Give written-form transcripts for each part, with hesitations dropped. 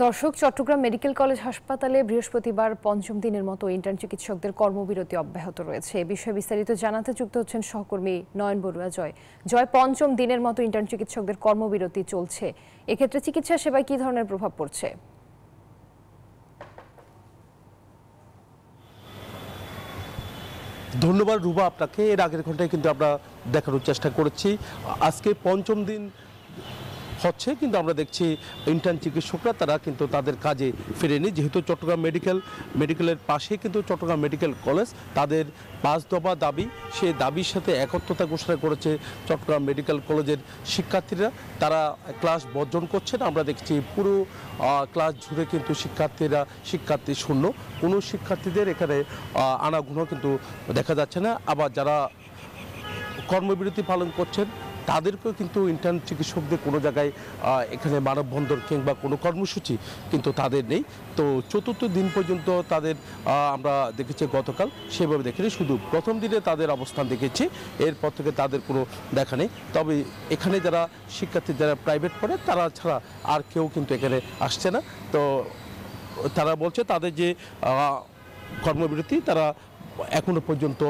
দর্শক, Chittagong medical college হাসপাতালে বৃহস্পতিবার পঞ্চম দিনের মতো ইন্টার্ন চিকিৎসকদের কর্মবিরতি অব্যাহত রয়েছে। এ বিষয়ে বিস্তারিত জানাতে যুক্ত হচ্ছেন সহকর্মী নয়ন বড়ুয়া। জয়, পঞ্চম দিনের মতো ইন্টার্ন চিকিৎসকদের কর্মবিরতি চলছে, এক্ষেত্রে চিকিৎসা সেবায় কি ধরনের প্রভাব পড়ছে? ধন্যবাদ রুবা আপনাকে। এর আগের ঘন্টায় কিন্তু আমরা দেখানোর চেষ্টা করেছি আজকে পঞ্চম দিন হচ্ছে, কিন্তু আমরা দেখছি ইন্টার্ন চিকিৎসকরা তারা কিন্তু তাদের কাজে ফিরেনি, যেহেতু চট্টগ্রাম মেডিকেলের পাশে কিন্তু চট্টগ্রাম মেডিকেল কলেজ। তাদের 5 দফা দাবি, সেই দাবির সাথে একত্রতা ঘোষণা করেছে চট্টগ্রাম মেডিকেল কলেজের শিক্ষার্থীরা। তারা ক্লাস বর্জন করছেন। আমরা দেখছি পুরো ক্লাস জুড়ে কিন্তু শিক্ষার্থী শূন্য, কোনো শিক্ষার্থীদের এখানে আনাগোনা কিন্তু দেখা যাচ্ছে না। আবার যারা কর্মবিরতি পালন করছেন তাদেরকেও কিন্তু ইন্টার্ন চিকিৎসকদের কোনো জায়গায় এখানে মানববন্ধন কিংবা কোনো কর্মসূচি কিন্তু তাদের নেই। তো চতুর্থ দিন পর্যন্ত তাদের আমরা দেখেছি গতকাল, সেভাবে দেখিনি, শুধু প্রথম দিনে তাদের অবস্থান দেখেছি, এরপর থেকে তাদের কোনো দেখা নেই। তবে এখানে যারা শিক্ষার্থী যারা প্রাইভেট পড়ে তারা ছাড়া আর কেউ কিন্তু এখানে আসছে না। তো তারা বলছে তাদের যে কর্মবিরতি তারা এখনো পর্যন্ত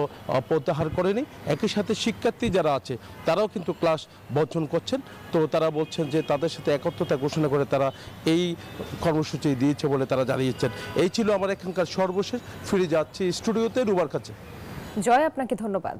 প্রত্যাহার করেনি। একই সাথে শিক্ষার্থী যারা আছে তারাও কিন্তু ক্লাস বর্জন করছেন। তো তারা বলছেন যে তাদের সাথে একত্রতা ঘোষণা করে তারা এই কর্মসূচি দিয়েছে বলে তারা জানিয়েছেন। এই ছিল আমার এখানকার সর্বশেষ। ফিরে যাচ্ছি স্টুডিওতে রুবার কাছে। জয়, আপনাকে ধন্যবাদ।